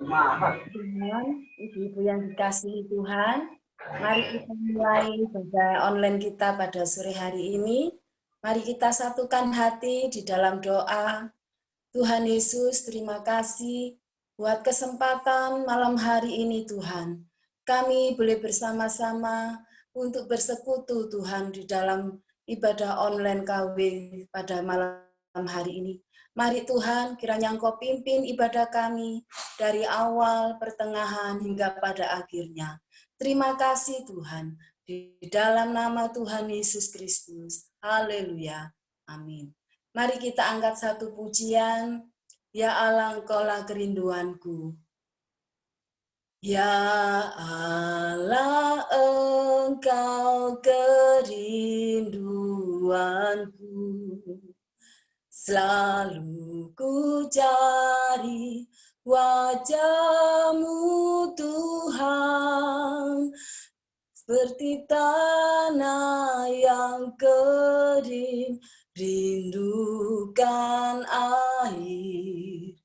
Tuhan, ibu-ibu yang dikasihi Tuhan, mari kita mulai ibadah online kita pada sore hari ini. Mari kita satukan hati di dalam doa. Tuhan Yesus, terima kasih buat kesempatan malam hari ini Tuhan. Kami boleh bersama-sama untuk bersekutu Tuhan di dalam ibadah online KW pada malam hari ini. Mari Tuhan, kiranya Engkau pimpin ibadah kami dari awal, pertengahan, hingga pada akhirnya. Terima kasih Tuhan, di dalam nama Tuhan Yesus Kristus. Haleluya. Amin. Mari kita angkat satu pujian. Ya Allah, Engkaulah kerinduanku. Ya Allah, Engkau kerinduanku. Selalu ku cari wajah-Mu Tuhan, seperti tanah yang kering, rindukan air.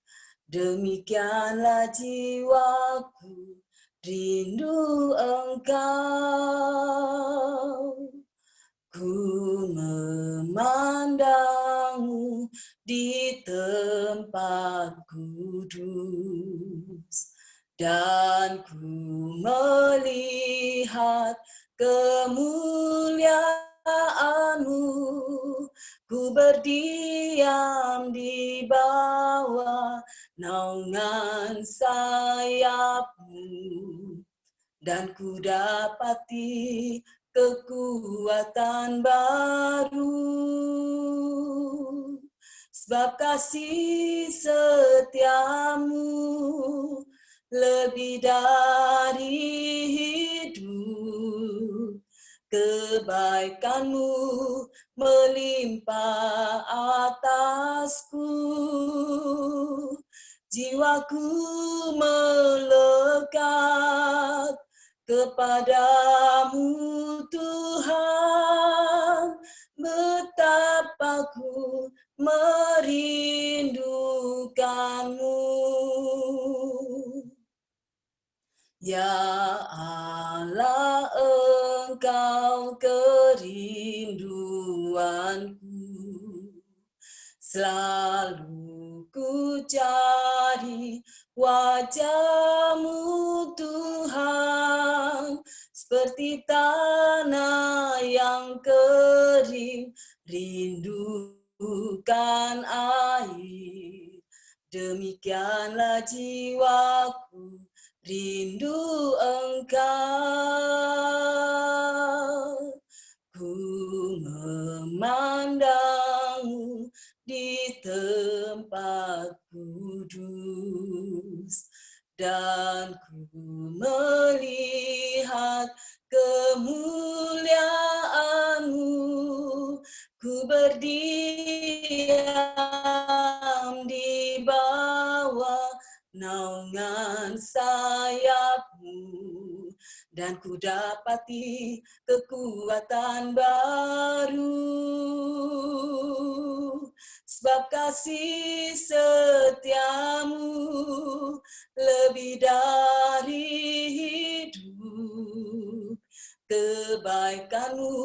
Demikianlah jiwaku, rindu Engkau. Ku memandangmu di tempat kudus, dan ku melihat kemuliaan-Mu. Ku berdiam di bawah naungan sayap-Mu, dan ku dapati kekuatan baru. Sebab kasih setia-Mu lebih dari hidup, kebaikan-Mu melimpah atasku. Jiwaku melekat kepadamu Tuhan, betapa ku merindukan-Mu. Ya Allah, Engkau kerinduanku. Selalu ku cari wajah-Mu Tuhan, seperti tanah yang kering, rindukan air. Demikianlah jiwaku, rindu Engkau. Ku memandangmu di tempat kudus, dan ku melihat kemuliaan-Mu. Ku berdiam di bawah naungan sayap-Mu, dan ku dapati kekuatan baru. Sebab kasih setia-Mu lebih dari hidup, kebaikan-Mu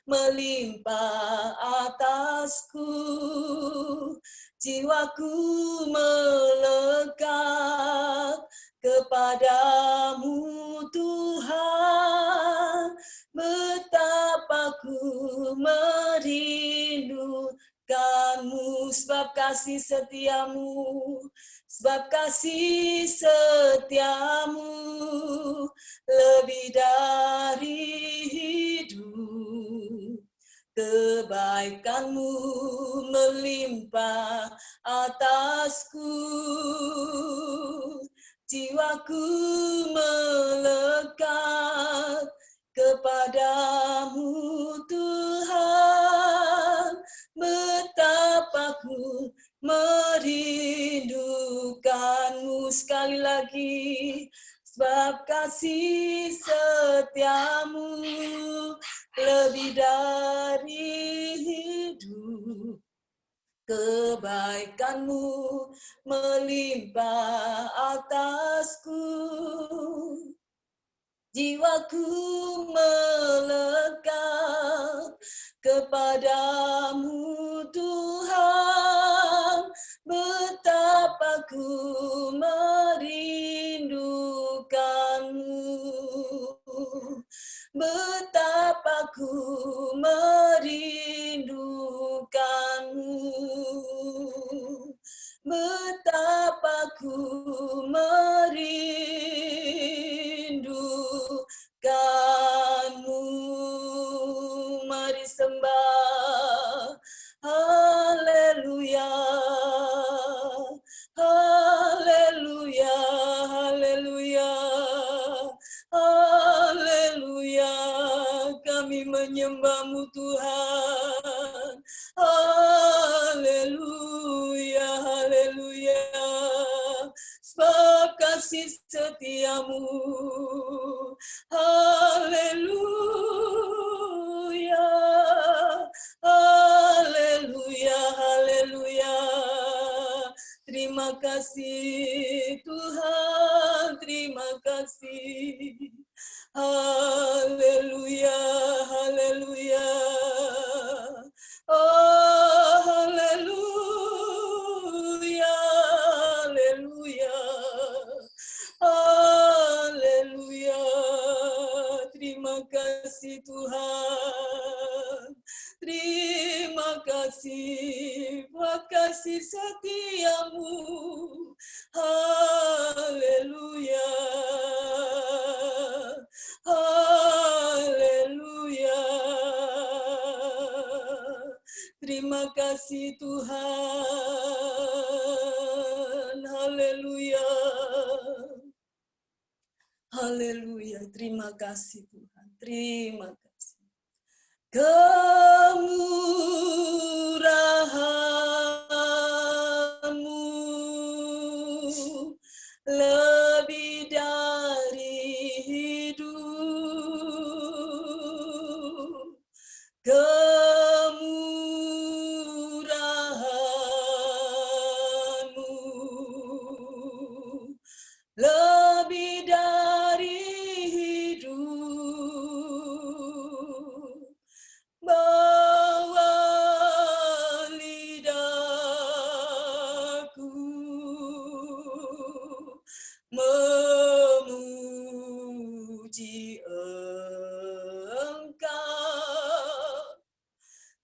melimpah atasku. Jiwaku melekat kepadamu Tuhan, betapa ku merindukan-Mu. Sebab kasih setia-Mu, sebab kasih setia-Mu lebih dari hidup, kebaikan-Mu melimpah atasku. Jiwaku melekat kepadamu Tuhan, betapa ku merindukan-Mu. Sekali lagi, sebab kasih setia-Mu lebih dari hidup, kebaikan-Mu melimpah atasku. jiwaku melekat kepadamu Tuhan, betapa ku merindukanmu, betapa ku merindukanmu, betapa ku merindukanmu. Mari sembah, haleluya, haleluya, haleluya, haleluya, kami menyembahmu Tuhan, haleluya, haleluya, sebab kasih setiamu, haleluya, haleluya, haleluya. Terima kasih Tuhan, terima kasih. Haleluya, haleluya. Oh, haleluya, haleluya. Haleluya. Terima kasih Tuhan. Terima kasih buat kasih setiamu. Haleluya. Haleluya. Terima kasih Tuhan. Haleluya. Haleluya. Terima kasih Tuhan. Terima kasih. Kemurahan-Mu lebih dari hidup. Kemurahan-Mu lebih dari hidup. Bawa lidahku memuji Engkau,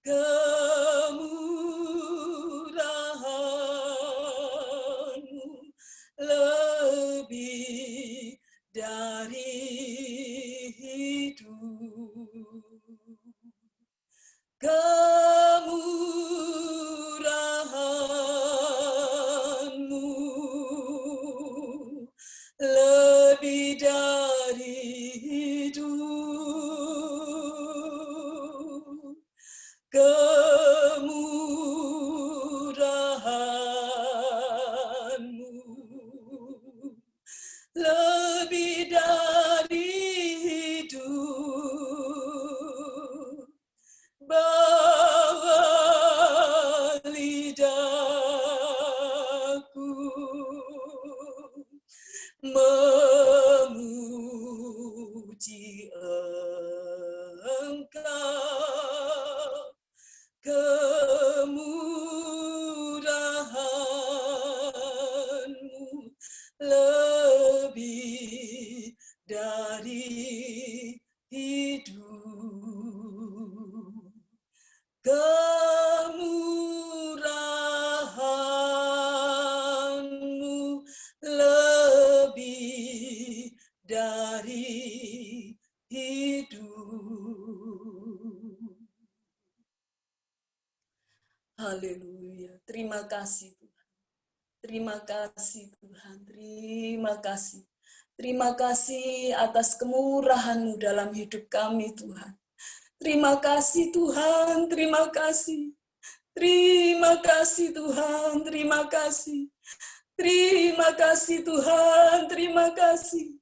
kemurahan-Mu lebih dari hidup. Kemurahan-Mu lebih dari hidup. Kemurahan-Mu lebih dari hidup. Bawa lidahku memuji Engkau, kemurahan-Mu lebih dari hidup. Kemurahan-Mu lebih dari hidup. Haleluya. Terima kasih Tuhan. Terima kasih Tuhan. Terima kasih. Terima kasih atas kemurahan-Mu dalam hidup kami Tuhan. Terima kasih Tuhan, terima kasih. Terima kasih Tuhan, terima kasih. Terima kasih Tuhan, terima kasih.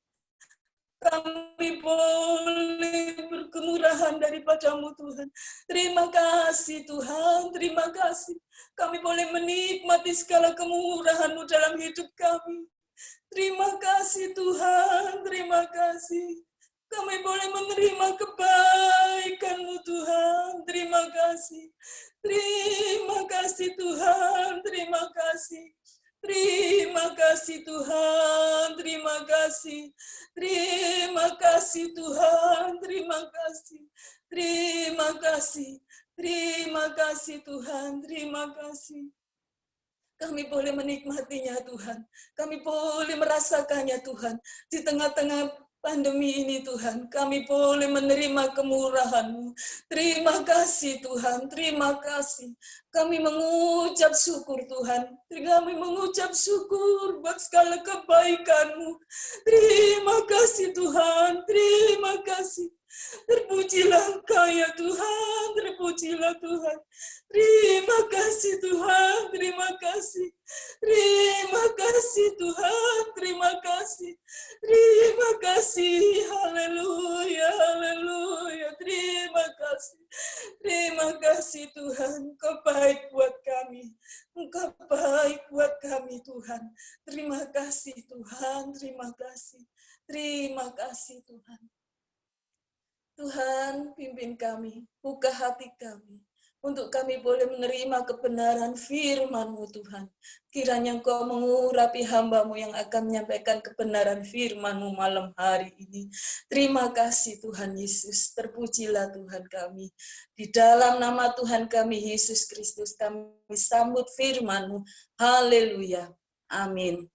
Kami boleh berkemurahan daripada-Mu Tuhan. Terima kasih Tuhan, terima kasih. Kami boleh menikmati segala kemurahan-Mu dalam hidup kami. Terima kasih Tuhan, terima kasih. Kami boleh menerima kebaikan-Mu Tuhan. Terima kasih. Terima kasih Tuhan. Terima kasih. Terima kasih Tuhan. Terima kasih. Terima kasih Tuhan. Terima kasih. Terima kasih. Terima kasih Tuhan. Terima kasih. Kami boleh menikmatinya Tuhan. Kami boleh merasakannya Tuhan. Di tengah-tengah pandemi ini Tuhan, kami boleh menerima kemurahan-Mu. Terima kasih Tuhan, terima kasih. Kami mengucap syukur Tuhan. Kami mengucap syukur buat segala kebaikan-Mu. Terima kasih Tuhan, terima kasih. Terpujilah Engkau ya Tuhan, terpujilah Tuhan. Terima kasih Tuhan, terima kasih. Terima kasih Tuhan, terima kasih. Terima kasih, haleluya, haleluya. Terima kasih. Terima kasih Tuhan, Engkau baik buat kami. Engkau baik buat kami Tuhan. Terima kasih Tuhan, terima kasih. Terima kasih Tuhan. Tuhan, pimpin kami, buka hati kami, untuk kami boleh menerima kebenaran firman-Mu Tuhan. Kiranya Engkau mengurapi hamba-Mu yang akan menyampaikan kebenaran firman-Mu malam hari ini. Terima kasih Tuhan Yesus, terpujilah Tuhan kami. Di dalam nama Tuhan kami, Yesus Kristus, kami sambut firman-Mu. Haleluya. Amin.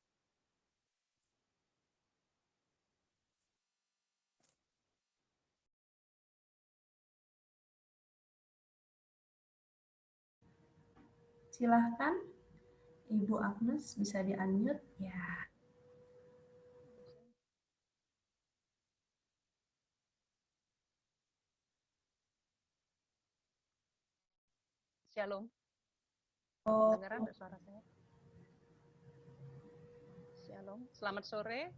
Silahkan, Ibu Agnes bisa di-unmute. Ya. Shalom. Oh. Dengar ada suara saya? Shalom. Selamat sore.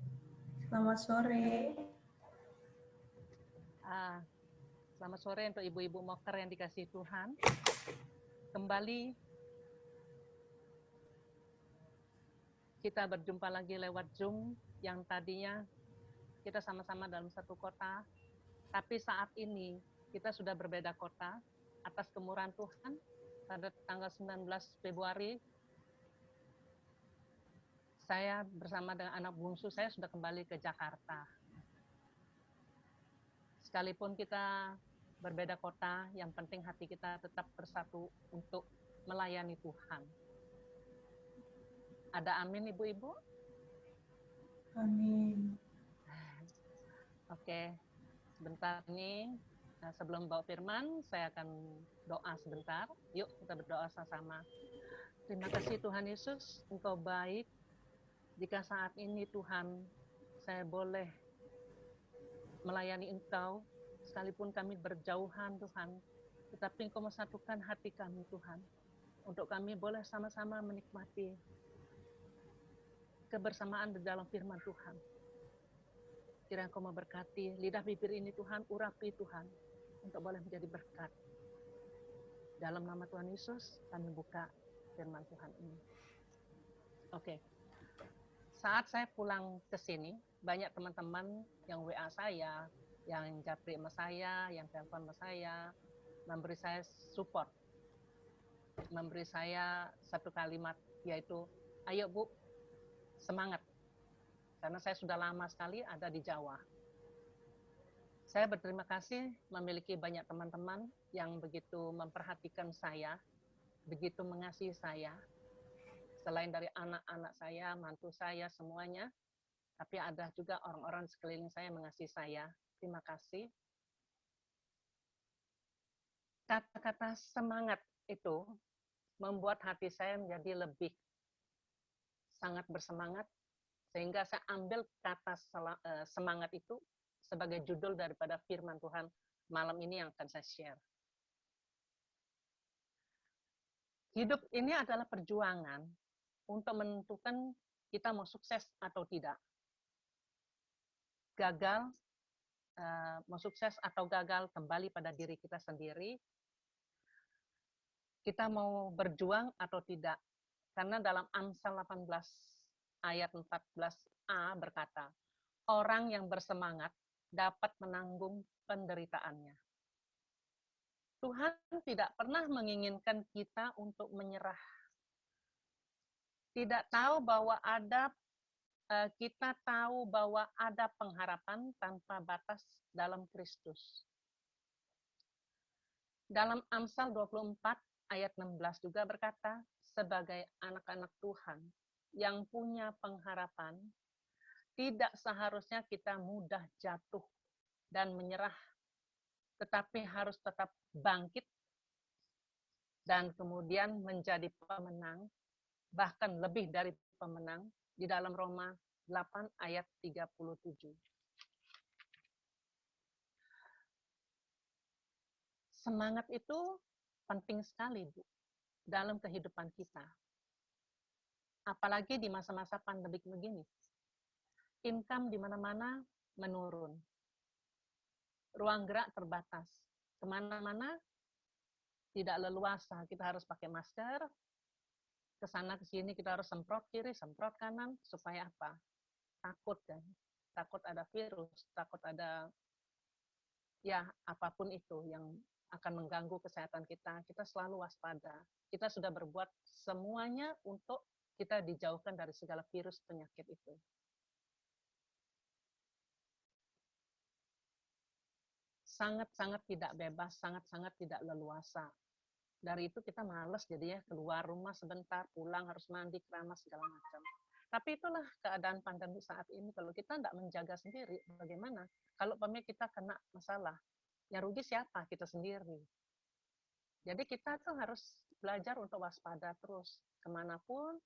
Selamat sore. Selamat sore untuk ibu-ibu moker yang dikasihi Tuhan. Kembali kita berjumpa lagi lewat Zoom yang tadinya kita sama-sama dalam satu kota, tapi saat ini kita sudah berbeda kota atas kemurahan Tuhan. Pada tanggal 19 Februari, saya bersama dengan anak bungsu saya sudah kembali ke Jakarta. Sekalipun kita berbeda kota, yang penting hati kita tetap bersatu untuk melayani Tuhan. Ada amin, ibu-ibu? Amin. Oke, sebentar ini sebelum bawa firman, saya akan doa sebentar. Yuk kita berdoa sama-sama. Terima kasih Tuhan Yesus, Engkau baik. Jika saat ini Tuhan, saya boleh melayani Engkau, sekalipun kami berjauhan Tuhan, tetapi Engkau mensatukan hati kami Tuhan, untuk kami boleh sama-sama menikmati kebersamaan di dalam firman Tuhan. Kiranya Engkau memberkati lidah bibir ini Tuhan, urapi Tuhan, untuk boleh menjadi berkat. Dalam nama Tuhan Yesus, kami buka firman Tuhan ini. Oke. Saat saya pulang ke sini, banyak teman-teman yang WA saya, yang japri sama saya, yang telepon sama saya, memberi saya support. Memberi saya satu kalimat, yaitu, ayo Bu, semangat. Karena saya sudah lama sekali ada di Jawa. Saya berterima kasih memiliki banyak teman-teman yang begitu memperhatikan saya, begitu mengasihi saya. Selain dari anak-anak saya, mantu saya, semuanya, tapi ada juga orang-orang sekeliling saya mengasihi saya. Terima kasih. Kata-kata semangat itu membuat hati saya menjadi lebih sangat bersemangat, sehingga saya ambil kata semangat itu sebagai judul daripada firman Tuhan malam ini yang akan saya share. Hidup ini adalah perjuangan untuk menentukan kita mau sukses atau tidak. Gagal, mau sukses atau gagal kembali pada diri kita sendiri. Kita mau berjuang atau tidak. Karena dalam Amsal 18 ayat 14a berkata, orang yang bersemangat dapat menanggung penderitaannya. Tuhan tidak pernah menginginkan kita untuk menyerah. Tidak tahu bahwa kita tahu bahwa ada pengharapan tanpa batas dalam Kristus. Dalam Amsal 24 ayat 16 juga berkata, sebagai anak-anak Tuhan yang punya pengharapan, tidak seharusnya kita mudah jatuh dan menyerah, tetapi harus tetap bangkit dan kemudian menjadi pemenang, bahkan lebih dari pemenang, di dalam Roma 8 ayat 37. Semangat itu penting sekali, Bu, dalam kehidupan kita. Apalagi di masa-masa pandemik begini. Income di mana-mana menurun. Ruang gerak terbatas. Kemana-mana tidak leluasa. Kita harus pakai masker. Ke sana ke sini kita harus semprot kiri, semprot kanan. Supaya apa? Takut kan? Takut ada virus, takut ada ya apapun itu yang akan mengganggu kesehatan kita. Kita selalu waspada. Kita sudah berbuat semuanya untuk kita dijauhkan dari segala virus penyakit itu. Sangat-sangat tidak bebas, sangat-sangat tidak leluasa. Dari itu kita males jadinya keluar rumah sebentar, pulang harus mandi, keramas, segala macam. Tapi itulah keadaan pandemi saat ini. Kalau kita tidak menjaga sendiri, bagaimana? Kalau kita kena masalah, yang rugi siapa? Kita sendiri. Jadi kita tuh harus belajar untuk waspada terus. Kemanapun,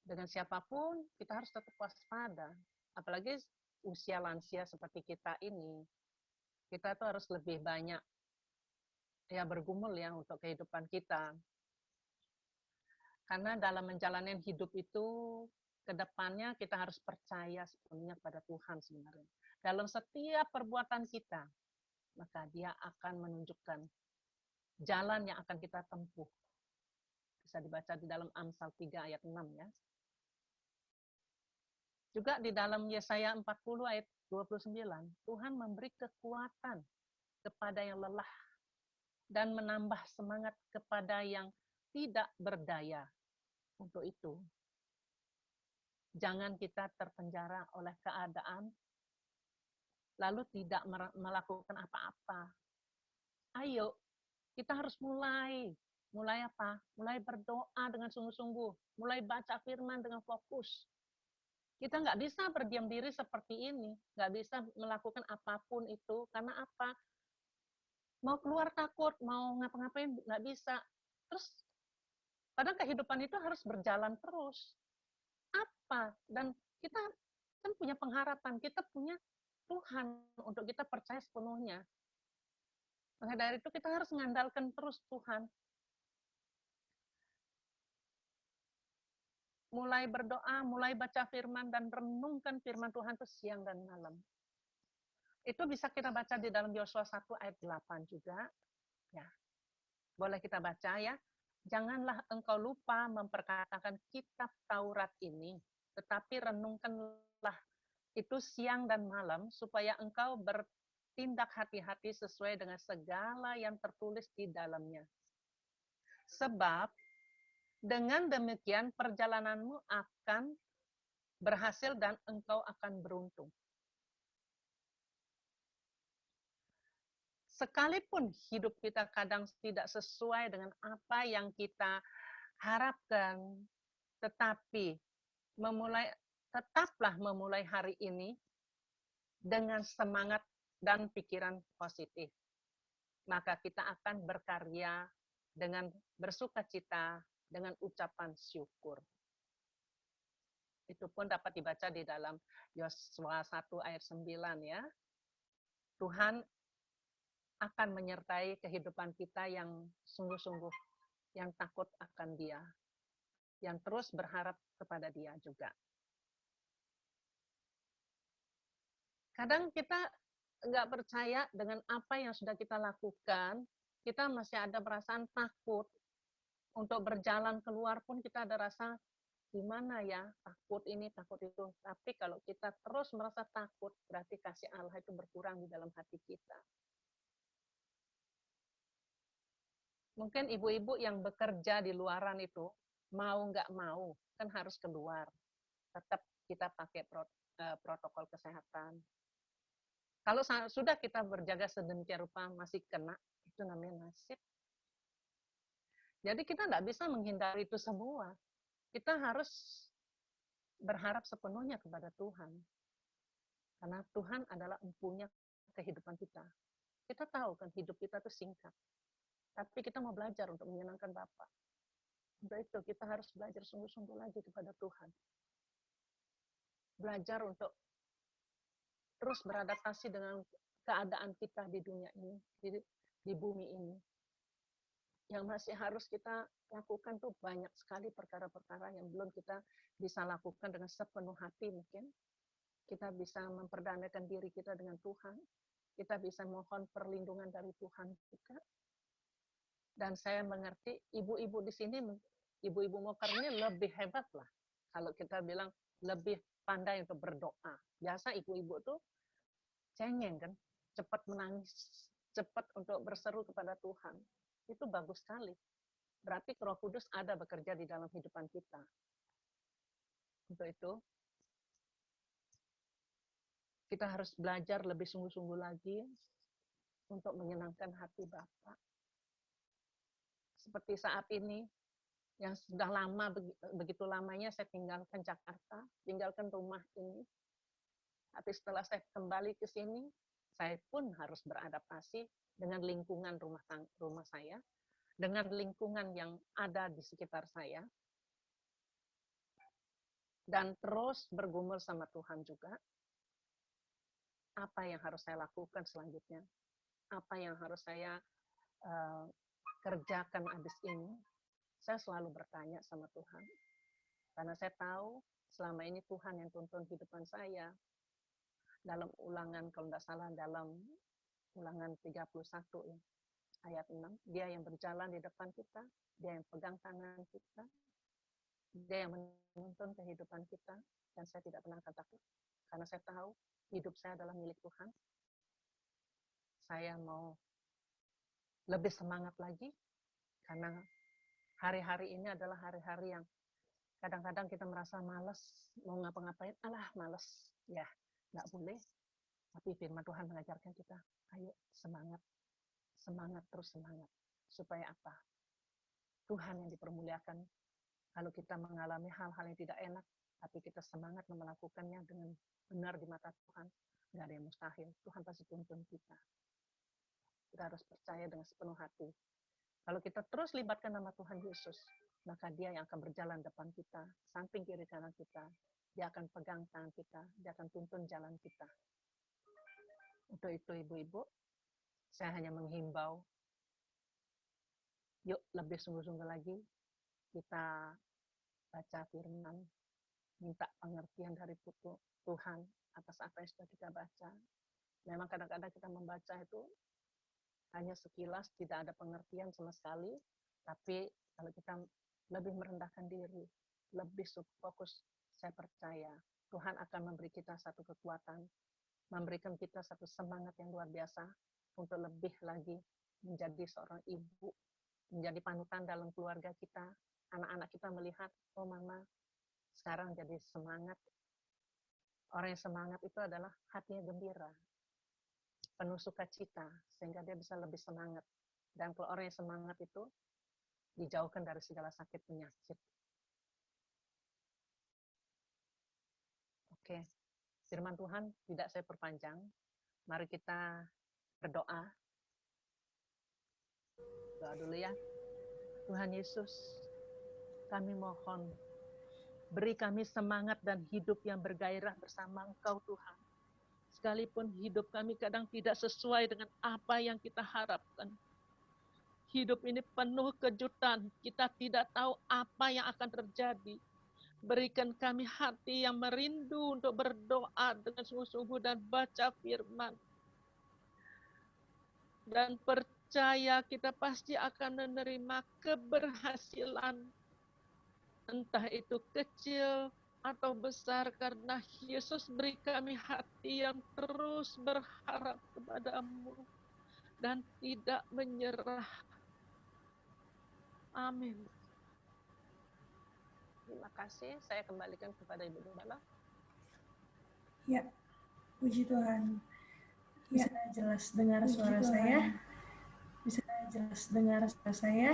dengan siapapun, kita harus tetap waspada. Apalagi usia lansia seperti kita ini. Kita tuh harus lebih banyak ya bergumul ya untuk kehidupan kita. Karena dalam menjalani hidup itu ke depannya kita harus percaya sepenuhnya pada Tuhan sebenarnya. Dalam setiap perbuatan kita, maka Dia akan menunjukkan jalan yang akan kita tempuh. Bisa dibaca di dalam Amsal 3 ayat 6 ya. Juga di dalam Yesaya 40 ayat 29, Tuhan memberi kekuatan kepada yang lelah dan menambah semangat kepada yang tidak berdaya. Untuk itu, jangan kita terpenjara oleh keadaan, lalu tidak melakukan apa-apa. Ayo, kita harus mulai. Mulai apa? Mulai berdoa dengan sungguh-sungguh. Mulai baca firman dengan fokus. Kita nggak bisa berdiam diri seperti ini. Nggak bisa melakukan apapun itu. Karena apa? Mau keluar takut, mau ngapa-ngapain nggak bisa. Terus, padahal kehidupan itu harus berjalan terus. Apa? Dan kita kan punya pengharapan. Kita punya Tuhan untuk kita percaya sepenuhnya. Maka dari itu kita harus mengandalkan terus Tuhan. Mulai berdoa, mulai baca firman, dan renungkan firman Tuhan itu siang dan malam. Itu bisa kita baca di dalam Yosua 1 ayat 8 juga. Ya, boleh kita baca ya. Janganlah engkau lupa memperkatakan kitab Taurat ini, tetapi renungkanlah itu siang dan malam, supaya engkau bertindak hati-hati sesuai dengan segala yang tertulis di dalamnya. Sebab dengan demikian perjalananmu akan berhasil dan engkau akan beruntung. Sekalipun hidup kita kadang tidak sesuai dengan apa yang kita harapkan, tetapi tetaplah memulai hari ini dengan semangat dan pikiran positif. Maka kita akan berkarya dengan bersukacita, dengan ucapan syukur. Itu pun dapat dibaca di dalam Yosua 1 ayat 9 ya. Tuhan akan menyertai kehidupan kita yang sungguh-sungguh, yang takut akan Dia, yang terus berharap kepada Dia juga. Kadang kita nggak percaya dengan apa yang sudah kita lakukan, kita masih ada perasaan takut. Untuk berjalan keluar pun kita ada rasa gimana ya, takut ini, takut itu. Tapi kalau kita terus merasa takut, berarti kasih Allah itu berkurang di dalam hati kita. Mungkin ibu-ibu yang bekerja di luaran itu, mau nggak mau, kan harus keluar. Tetap kita pakai protokol kesehatan. Kalau sudah kita berjaga sedemikian rupa masih kena, itu namanya nasib. Jadi kita nggak bisa menghindari itu semua. Kita harus berharap sepenuhnya kepada Tuhan. Karena Tuhan adalah empunya kehidupan kita. Kita tahu kan hidup kita itu singkat. Tapi kita mau belajar untuk menyenangkan Bapa. Untuk itu kita harus belajar sungguh-sungguh lagi kepada Tuhan. Belajar untuk terus beradaptasi dengan keadaan kita di dunia ini, di bumi ini. Yang masih harus kita lakukan tuh banyak sekali perkara-perkara yang belum kita bisa lakukan dengan sepenuh hati mungkin. Kita bisa memperdamaikan diri kita dengan Tuhan. Kita bisa mohon perlindungan dari Tuhan juga. Dan saya mengerti ibu-ibu di sini, ibu-ibu Mokar ini lebih hebat lah. Kalau kita bilang lebih pandai untuk berdoa. Biasa ibu-ibu tuh cengeng kan, cepat menangis, cepat untuk berseru kepada Tuhan. Itu bagus sekali. Berarti Roh Kudus ada bekerja di dalam kehidupan kita. Untuk itu, kita harus belajar lebih sungguh-sungguh lagi untuk menyenangkan hati Bapa. Seperti saat ini, yang sudah lama, begitu lamanya saya tinggalkan Jakarta, tinggalkan rumah ini. Tapi setelah saya kembali ke sini, saya pun harus beradaptasi dengan lingkungan rumah saya, dengan lingkungan yang ada di sekitar saya, dan terus bergumul sama Tuhan juga. Apa yang harus saya lakukan selanjutnya? Apa yang harus saya kerjakan habis ini? Saya selalu bertanya sama Tuhan. Karena saya tahu selama ini Tuhan yang tuntun kehidupan saya. Dalam ulangan, kalau tidak salah, dalam ulangan 31 ya, ayat 6, dia yang berjalan di depan kita, dia yang pegang tangan kita, dia yang menuntun kehidupan kita, dan saya tidak pernah akan takut. Karena saya tahu hidup saya adalah milik Tuhan. Saya mau lebih semangat lagi, karena hari-hari ini adalah hari-hari yang kadang-kadang kita merasa malas, mau ngapa-ngapain, alah malas. Ya, nggak boleh. Tapi firman Tuhan mengajarkan kita, ayo semangat, semangat, terus semangat. Supaya apa? Tuhan yang dipermuliakan. Kalau kita mengalami hal-hal yang tidak enak, tapi kita semangat melakukannya dengan benar di mata Tuhan, nggak ada yang mustahil. Tuhan pasti tuntun kita. Kita harus percaya dengan sepenuh hati. Kalau kita terus libatkan nama Tuhan Yesus, maka dia yang akan berjalan depan kita, samping kiri kanan kita. Dia akan pegang tangan kita, dia akan tuntun jalan kita. Untuk itu ibu-ibu, saya hanya menghimbau, yuk lebih sungguh-sungguh lagi, kita baca firman, minta pengertian dari Tuhan atas apa yang sudah kita baca. Memang kadang-kadang kita membaca itu hanya sekilas, tidak ada pengertian sama sekali, tapi kalau kita lebih merendahkan diri, lebih fokus, saya percaya Tuhan akan memberi kita satu kekuatan, memberikan kita satu semangat yang luar biasa untuk lebih lagi menjadi seorang ibu, menjadi panutan dalam keluarga kita. Anak-anak kita melihat, oh mama sekarang jadi semangat. Orang yang semangat itu adalah hatinya gembira, penuh sukacita, sehingga dia bisa lebih semangat. Dan kalau orang yang semangat itu dijauhkan dari segala sakit penyakit. Oke, firman Tuhan tidak saya perpanjang. Mari kita berdoa. Doa dulu ya. Tuhan Yesus, kami mohon, beri kami semangat dan hidup yang bergairah bersama Engkau Tuhan. Sekalipun hidup kami kadang tidak sesuai dengan apa yang kita harapkan. Hidup ini penuh kejutan, kita tidak tahu apa yang akan terjadi. Berikan kami hati yang merindu untuk berdoa dengan sungguh-sungguh dan baca firman. Dan percaya kita pasti akan menerima keberhasilan. entah itu kecil atau besar, karena Yesus beri kami hati yang terus berharap kepada-Mu dan tidak menyerah. Amin. Terima kasih, saya kembalikan kepada Ibu Gembala. Ya, puji Tuhan. Bisa jelas dengar suara saya? Bisa jelas dengar suara saya?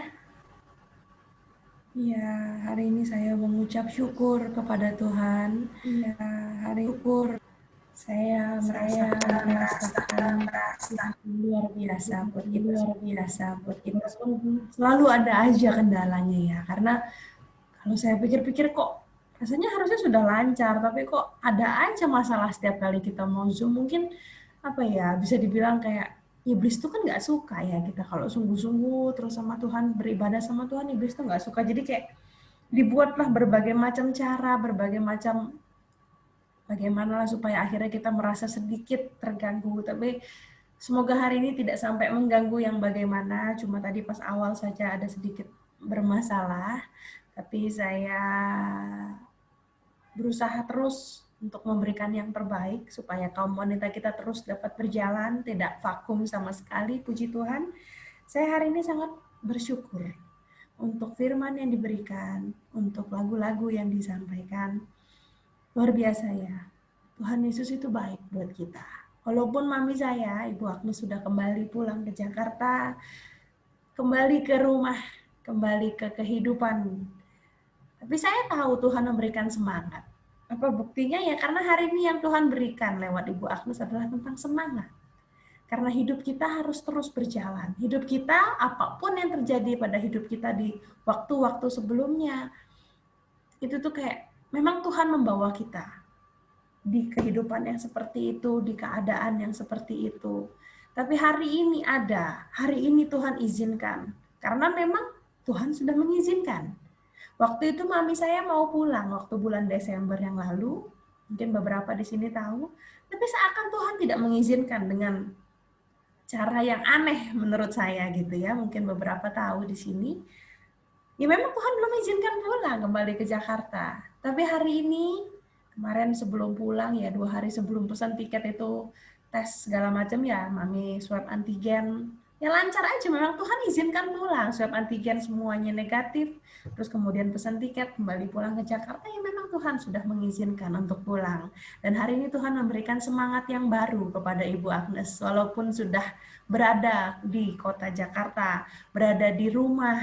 Ya, hari ini saya mengucap syukur kepada Tuhan. Ya, hari syukur saya merasakan luar biasa buat kita selalu ada aja kendalanya ya, karena kalau saya pikir-pikir kok rasanya harusnya sudah lancar, tapi kok ada aja masalah setiap kali kita mau Zoom. Mungkin apa ya, bisa dibilang kayak iblis tuh kan nggak suka ya kita kalau sungguh-sungguh terus sama Tuhan, beribadah sama Tuhan. Iblis tuh nggak suka, jadi kayak dibuatlah berbagai macam cara, berbagai macam bagaimana lah supaya akhirnya kita merasa sedikit terganggu. Tapi semoga hari ini tidak sampai mengganggu yang bagaimana, cuma tadi pas awal saja ada sedikit bermasalah. Tapi saya berusaha terus untuk memberikan yang terbaik supaya kaum wanita kita terus dapat berjalan, tidak vakum sama sekali. Puji Tuhan, saya hari ini sangat bersyukur untuk firman yang diberikan, untuk lagu-lagu yang disampaikan. Luar biasa ya, Tuhan Yesus itu baik buat kita. Walaupun mami saya, Ibu Agnes, sudah kembali pulang ke Jakarta, kembali ke rumah, kembali ke kehidupan, tapi saya tahu Tuhan memberikan semangat. Apa buktinya ya? Karena hari ini yang Tuhan berikan lewat Ibu Agnes adalah tentang semangat. Karena hidup kita harus terus berjalan. Hidup kita, apapun yang terjadi pada hidup kita di waktu-waktu sebelumnya, itu tuh kayak memang Tuhan membawa kita di kehidupan yang seperti itu, di keadaan yang seperti itu. Tapi hari ini hari ini Tuhan izinkan. Karena memang Tuhan sudah mengizinkan. Waktu itu mami saya mau pulang waktu bulan Desember yang lalu, mungkin beberapa di sini tahu, tapi seakan Tuhan tidak mengizinkan dengan cara yang aneh menurut saya gitu ya, mungkin beberapa tahu di sini. Ya memang Tuhan belum izinkan pulang kembali ke Jakarta. Tapi hari ini, kemarin sebelum pulang ya 2 hari sebelum pesan tiket itu tes segala macam ya, mami swab antigen. Ya lancar aja, memang Tuhan izinkan pulang, swab antigen semuanya negatif, terus kemudian pesan tiket, kembali pulang ke Jakarta, ya memang Tuhan sudah mengizinkan untuk pulang. Dan hari ini Tuhan memberikan semangat yang baru kepada Ibu Agnes, walaupun sudah berada di kota Jakarta, berada di rumah,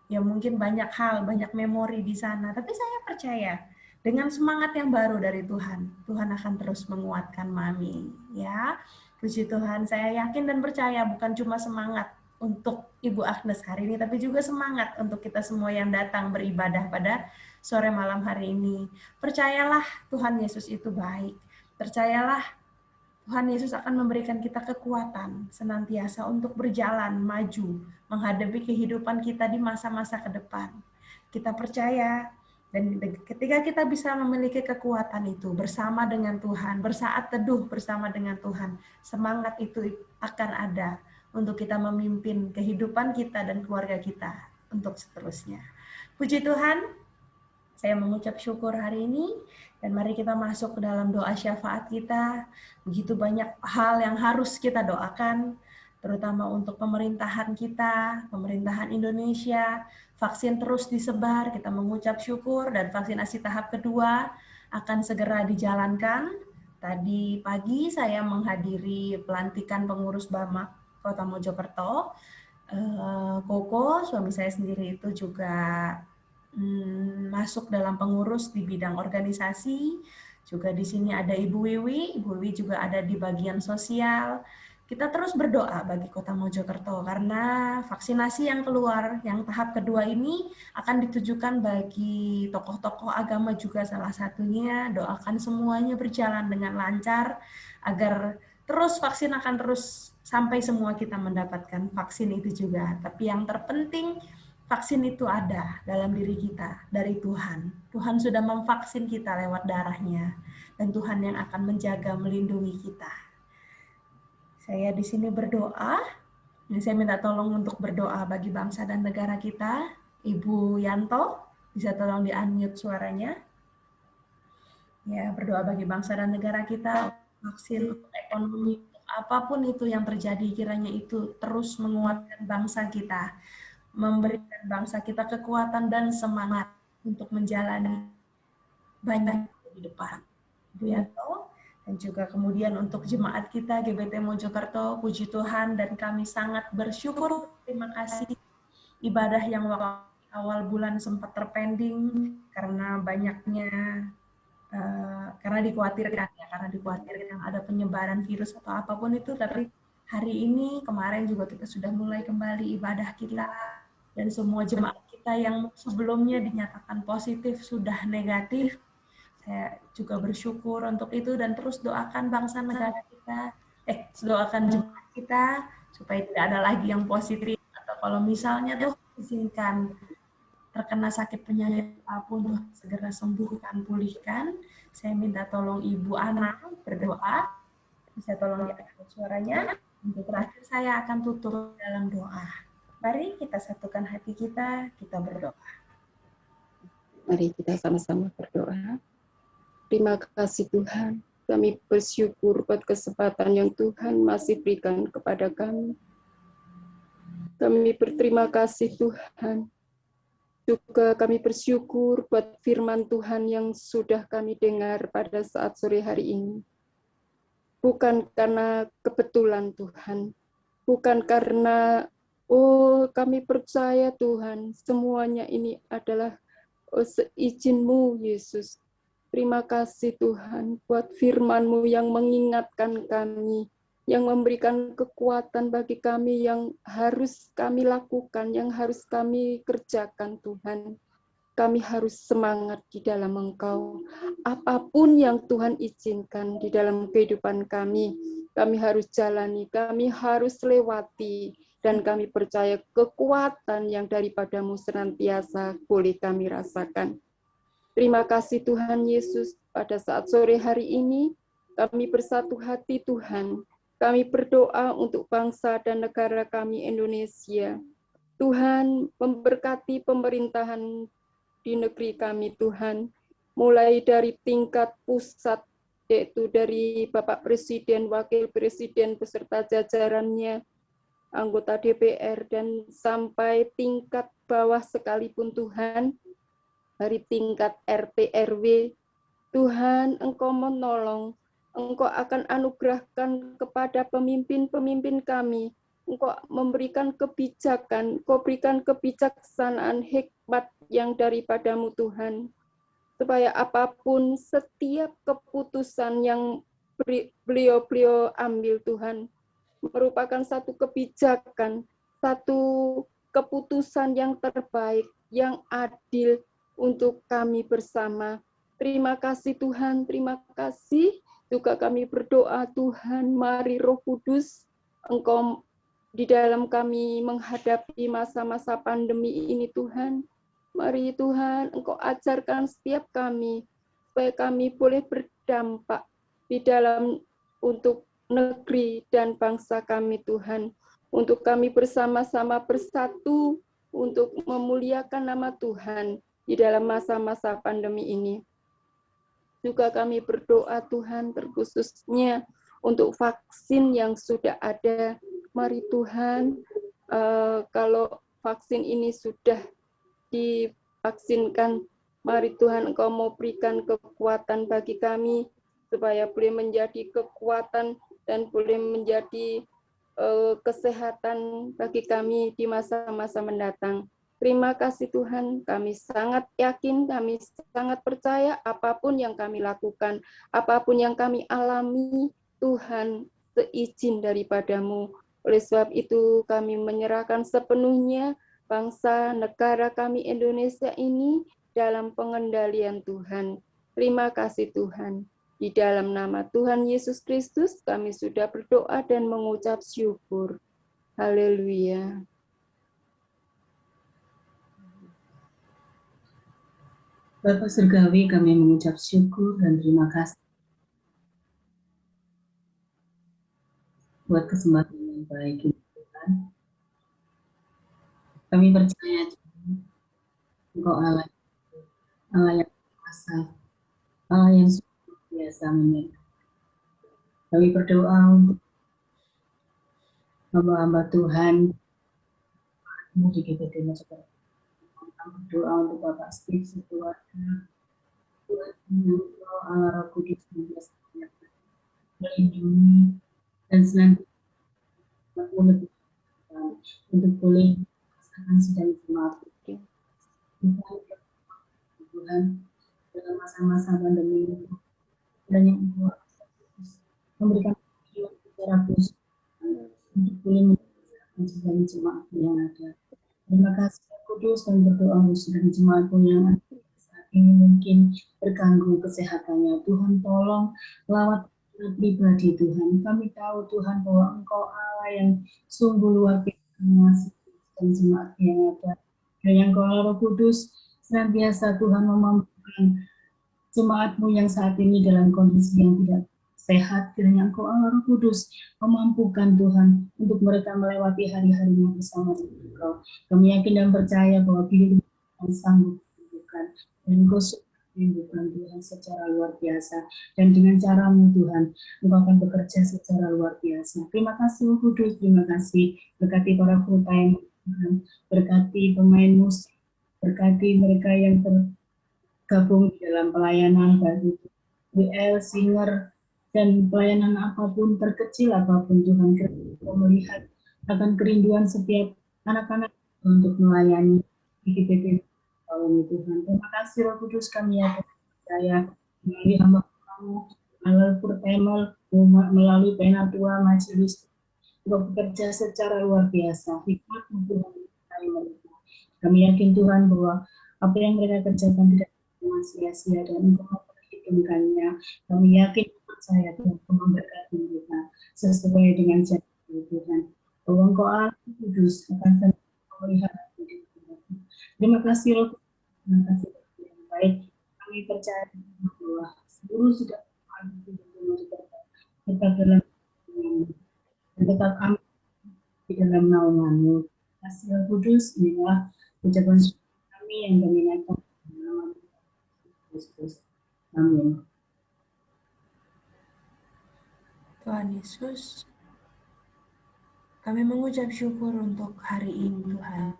ya mungkin banyak hal, banyak memori di sana, tapi saya percaya dengan semangat yang baru dari Tuhan, Tuhan akan terus menguatkan mami, ya. Puji Tuhan, saya yakin dan percaya bukan cuma semangat untuk Ibu Agnes hari ini, tapi juga semangat untuk kita semua yang datang beribadah pada sore malam hari ini. Percayalah Tuhan Yesus itu baik. Percayalah Tuhan Yesus akan memberikan kita kekuatan senantiasa untuk berjalan maju, menghadapi kehidupan kita di masa-masa ke depan. Kita percaya, dan ketika kita bisa memiliki kekuatan itu bersama dengan Tuhan, bersaat teduh bersama dengan Tuhan, semangat itu akan ada untuk kita memimpin kehidupan kita dan keluarga kita untuk seterusnya. Puji Tuhan, saya mengucap syukur hari ini, dan mari kita masuk ke dalam doa syafaat kita. Begitu banyak hal yang harus kita doakan, terutama untuk pemerintahan kita, pemerintahan Indonesia. Vaksin terus disebar, kita mengucap syukur, dan vaksinasi tahap kedua akan segera dijalankan. Tadi pagi saya menghadiri pelantikan pengurus BAMAK Kota Mojokerto. Koko, suami saya sendiri itu juga masuk dalam pengurus di bidang organisasi. Juga di sini ada Ibu Wiwi juga ada di bagian sosial. Kita terus berdoa bagi Kota Mojokerto karena vaksinasi yang keluar, yang tahap kedua ini akan ditujukan bagi tokoh-tokoh agama juga salah satunya. Doakan semuanya berjalan dengan lancar agar terus vaksin akan terus sampai semua kita mendapatkan vaksin itu juga. Tapi yang terpenting, vaksin itu ada dalam diri kita dari Tuhan. Tuhan sudah memvaksin kita lewat darahnya, dan Tuhan yang akan menjaga, melindungi kita. Saya di sini berdoa, dan saya minta tolong untuk berdoa bagi bangsa dan negara kita. Ibu Yanto, Bisa tolong di-unmute suaranya. Ya, berdoa bagi bangsa dan negara kita, vaksin, untuk ekonomi, untuk apapun itu yang terjadi, kiranya itu terus menguatkan bangsa kita, memberikan bangsa kita kekuatan dan semangat untuk menjalani banyak di depan. Bu Yanto, dan juga kemudian untuk jemaat kita GBT Mojokerto, puji Tuhan, dan kami sangat bersyukur, terima kasih ibadah yang awal bulan sempat terpending karena banyaknya karena dikhawatirkan ada penyebaran virus atau apapun itu, tapi hari ini kemarin juga kita sudah mulai kembali ibadah kita, dan semua jemaat kita yang sebelumnya dinyatakan positif sudah negatif. Saya juga bersyukur untuk itu, dan terus doakan bangsa negara kita, doakan jemaat kita supaya tidak ada lagi yang positif, atau kalau misalnya tuh izinkan terkena sakit penyakit apapun, Tuhan segera sembuhkan, pulihkan. Saya minta tolong Ibu Ana berdoa. Bisa tolong diangkat suaranya. Untuk terakhir saya akan tutup dalam doa. Mari kita satukan hati kita berdoa. Mari kita sama-sama berdoa. Terima kasih Tuhan. Kami bersyukur buat kesempatan yang Tuhan masih berikan kepada kami. Kami berterima kasih Tuhan. Juga kami bersyukur buat firman Tuhan yang sudah kami dengar pada saat sore hari ini. Bukan karena kebetulan Tuhan, bukan karena kami percaya Tuhan, semuanya ini adalah seizin-Mu Yesus. Terima kasih Tuhan buat firman-Mu yang mengingatkan kami, yang memberikan kekuatan bagi kami yang harus kami lakukan, yang harus kami kerjakan Tuhan. Kami harus semangat di dalam Engkau. Apapun yang Tuhan izinkan di dalam kehidupan kami harus jalani, kami harus lewati, dan kami percaya kekuatan yang daripada-Mu senantiasa boleh kami rasakan. Terima kasih Tuhan Yesus, pada saat sore hari ini kami bersatu hati Tuhan. Kami berdoa untuk bangsa dan negara kami Indonesia. Tuhan memberkati pemerintahan di negeri kami Tuhan, mulai dari tingkat pusat, yaitu dari Bapak Presiden, Wakil Presiden beserta jajarannya, anggota DPR, dan sampai tingkat bawah sekalipun Tuhan, dari tingkat RT RW, Tuhan Engkau menolong, Engkau akan anugerahkan kepada pemimpin-pemimpin kami, Engkau memberikan kebijakan, Engkau berikan kebijaksanaan, hikmat yang daripada-Mu Tuhan, supaya apapun setiap keputusan yang beliau-beliau ambil Tuhan, merupakan satu kebijakan, satu keputusan yang terbaik, yang adil, untuk kami bersama. Terima kasih Tuhan, terima kasih. Juga kami berdoa Tuhan, mari Roh Kudus, Engkau di dalam kami menghadapi masa-masa pandemi ini Tuhan. Mari Tuhan, Engkau ajarkan setiap kami, supaya kami boleh berdampak di dalam untuk negeri dan bangsa kami Tuhan. Untuk kami bersama-sama bersatu, untuk memuliakan nama Tuhan di dalam masa-masa pandemi ini. Juga kami berdoa Tuhan terkhususnya untuk vaksin yang sudah ada. Mari Tuhan, kalau vaksin ini sudah divaksinkan, mari Tuhan Engkau mau berikan kekuatan bagi kami, supaya boleh menjadi kekuatan dan boleh menjadi kesehatan bagi kami di masa-masa mendatang. Terima kasih Tuhan, kami sangat yakin, kami sangat percaya apapun yang kami lakukan, apapun yang kami alami, Tuhan seizin daripada-Mu. Oleh sebab itu kami menyerahkan sepenuhnya bangsa negara kami Indonesia ini dalam pengendalian Tuhan. Terima kasih Tuhan. Di dalam nama Tuhan Yesus Kristus kami sudah berdoa dan mengucap syukur. Haleluya. Bapak Surgawi, kami mengucap syukur dan terima kasih buat kesempatan yang baik ini Tuhan. Kami percaya Engkau Allah Allah yang kuasa, Allah yang biasa menyertai. Kami berdoa untuk hamba-hamba Tuhan di GPD Mojokerto. Kami berdoa untuk Bapak Steve sekeluarga, Allah Roh Kudus biasa melindungi dan senantiasa untuk boleh merasakan sidang jemaat Tuhan dalam masa-masa pandemi ini, dan yang memberikan kehidupan secara khusus untuk boleh merasakan sidang jemaat yang ada. Terima kasih Kudus, dan berdoa untuk sidang jemaatku yang ada saat ini mungkin terganggu kesehatannya. Tuhan tolong lawat pribadi Tuhan. Kami tahu Tuhan bahwa Engkau Allah yang sungguh luar biasa mengasihi dan jemaat yang ada. Dan yang Engkau Allah Roh Kudus senantiasa Tuhan memampukan jemaat-Mu yang saat ini dalam kondisi yang tidak sehat. Kiranya Engkau Allah Roh Kudus memampukan Tuhan untuk mereka melewati hari-harinya bersama Engkau. Kami yakin dan percaya bahwa bila Tuhan sanggup menyembuhkan dan Engkau menyembuhkan Tuhan secara luar biasa, dan dengan cara-Mu Tuhan Engkau akan bekerja secara luar biasa. Terima kasih Kudus, terima kasih. Berkati para full time Tuhan, berkati pemain musik, berkati mereka yang tergabung di dalam pelayanan, baik itu WL, singer, dan pelayanan apapun, terkecil apapun Tuhan. Kita melihat akan kerinduan setiap anak-anak untuk melayani GPD tahun Tuhan. Terima kasih Roh Kudus, kami yakin percaya melalui hamba kamu, melalui Purtemel, melalui Penatua, Majelis, untuk bekerja secara luar biasa. Hikmat Tuhan mereka. Kami yakin Tuhan bahwa apa yang mereka kerjakan tidak sia-sia, dan Engkau memperhitungkannya. Kami yakin percaya Tuhan memberkati mereka sesuai dengan janji Tuhan. Bahwa Engkau Allah Kudus akan melihat. Terima kasih Roh, terima kasih yang baik. Kami percaya bahwa seluruh sudah tetap dalam dan tetap aman di dalam naungan-Mu. Terima kasih Roh Kudus, inilah ucapan kami yang kami naikkan dalam nama Yesus. Amin. Tuhan Yesus, kami mengucap syukur untuk hari ini Tuhan.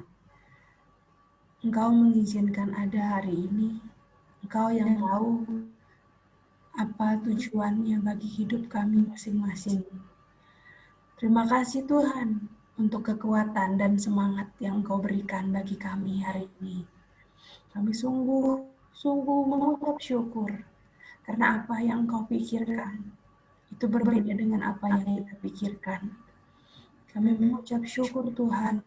Engkau mengizinkan ada hari ini. Engkau yang tahu apa tujuannya bagi hidup kami masing-masing. Terima kasih Tuhan untuk kekuatan dan semangat yang Engkau berikan bagi kami hari ini. Kami sungguh mengucap syukur karena apa yang Engkau pikirkan itu berbeda dengan apa yang kita pikirkan. Kami mengucap syukur Tuhan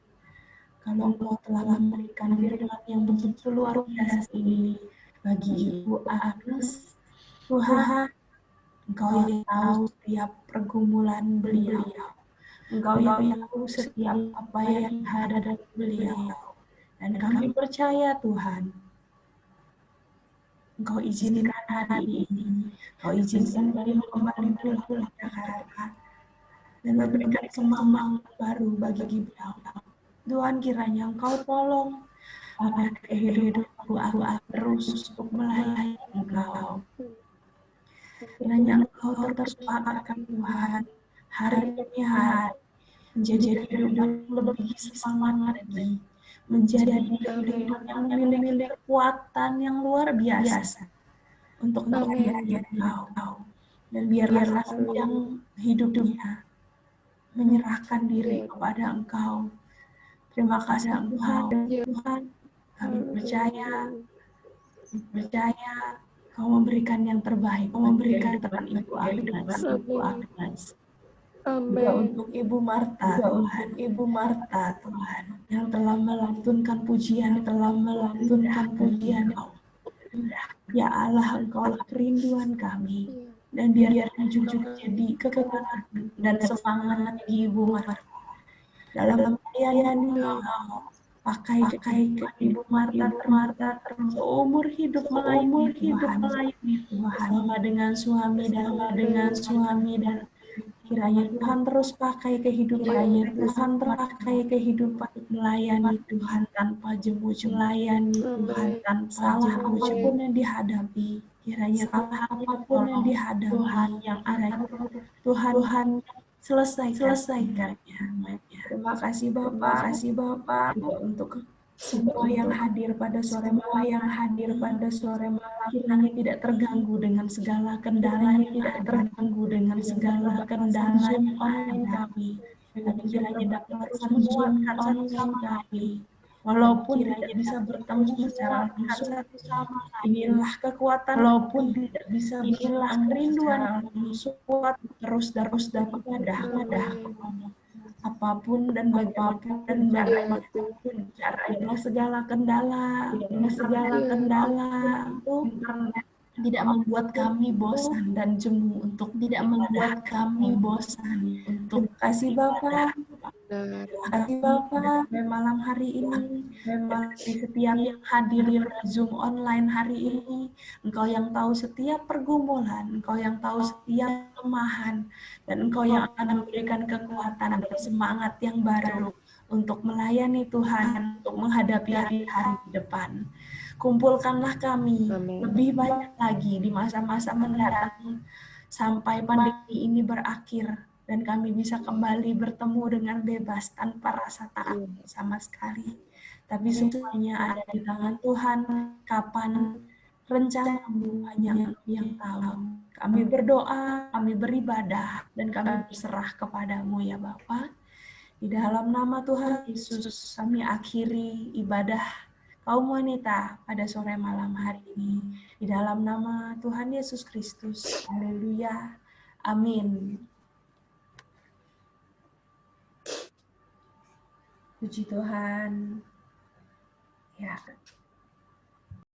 kalau Engkau telah memberikan firman yang begitu luar biasa ini bagi Ibu Agnes. Tuhan, Engkau yang tahu setiap pergumulan beliau. Engkau yang tahu setiap apa yang ada dari beliau. Dan kami percaya Tuhan, Engkau izinkan hari ini, Engkau izinkan beliau kembali pulang Jakarta dan memberikan semangat baru bagi beliau. Tuhan, kiranya Engkau tolong agar kehidupanku terus untuk melayani Engkau. Kiranya Engkau terus pakatkan Tuhan hari demi hari menjadi kehidupan lebih semangat lagi, menjadi kehidupan yang memiliki kekuatan yang luar biasa untuk melayani Engkau. Dan biarlah yang hidupnya menyerahkan diri kepada Engkau. Terima kasih Tuhan, kami percaya Kau memberikan yang terbaik, Kau memberikan terang Ibu Agnes. Untuk Ibu Marta, Tuhan, yang telah melantunkan pujian, Kau. Ya Allah, Engkau kerinduan kami, dan biarlah juga jadi kekuatan dan semangat bagi Ibu Marta dalam melayani Engkau. Pakai Ibu Marta seumur hidup melayani Tuhan bersama dengan suami dan Kiranya Tuhan terus pakai kehidupannya, Tuhan pakai kehidupan melayani Tuhan tanpa jemu-jemu, melayani Tuhan tanpa apapun yang dihadapi. Kiranya salah apapun yang dihadapi, Tuhan yang ada, Tuhan selesaikannya. Terima kasih Bapak, juga untuk semua yang hadir pada sore malam, kiranya tidak terganggu dengan segala kendala, tidak terganggu dengan segala kendala Zoom online kami, dan kiranya dapat menguatkan satu sama lain. Walaupun tidak bisa bertemu secara langsung, inilah kekuatan, walaupun tidak bisa bertemu kerinduan langsung, terus dapat ibadah apapun dan bagaimanapun caranya, segala kendala itu tidak membuat kami bosan dan jemu untuk tidak membuat kami bosan untuk kasih Bapak. Terima kasih Bapak, malam hari ini, memang di setiap yang hadir Zoom online hari ini, Engkau yang tahu setiap pergumulan, Engkau yang tahu setiap kelemahan, dan Engkau yang akan memberikan kekuatan dan semangat yang baru untuk melayani Tuhan, untuk menghadapi hari-hari depan. Kumpulkanlah kami lebih banyak lagi di masa-masa mendatang sampai pandemi ini berakhir dan kami bisa kembali bertemu dengan bebas tanpa rasa takut sama sekali. Tapi semuanya ada di tangan Tuhan. Kapan rencanamu hanya yang tahu. Kami berdoa, kami beribadah, dan kami berserah kepadamu ya Bapa. Di dalam nama Tuhan Yesus kami akhiri ibadah kaum wanita pada sore malam hari ini. Di dalam nama Tuhan Yesus Kristus. Haleluya. Amin. Puji Tuhan. Ya.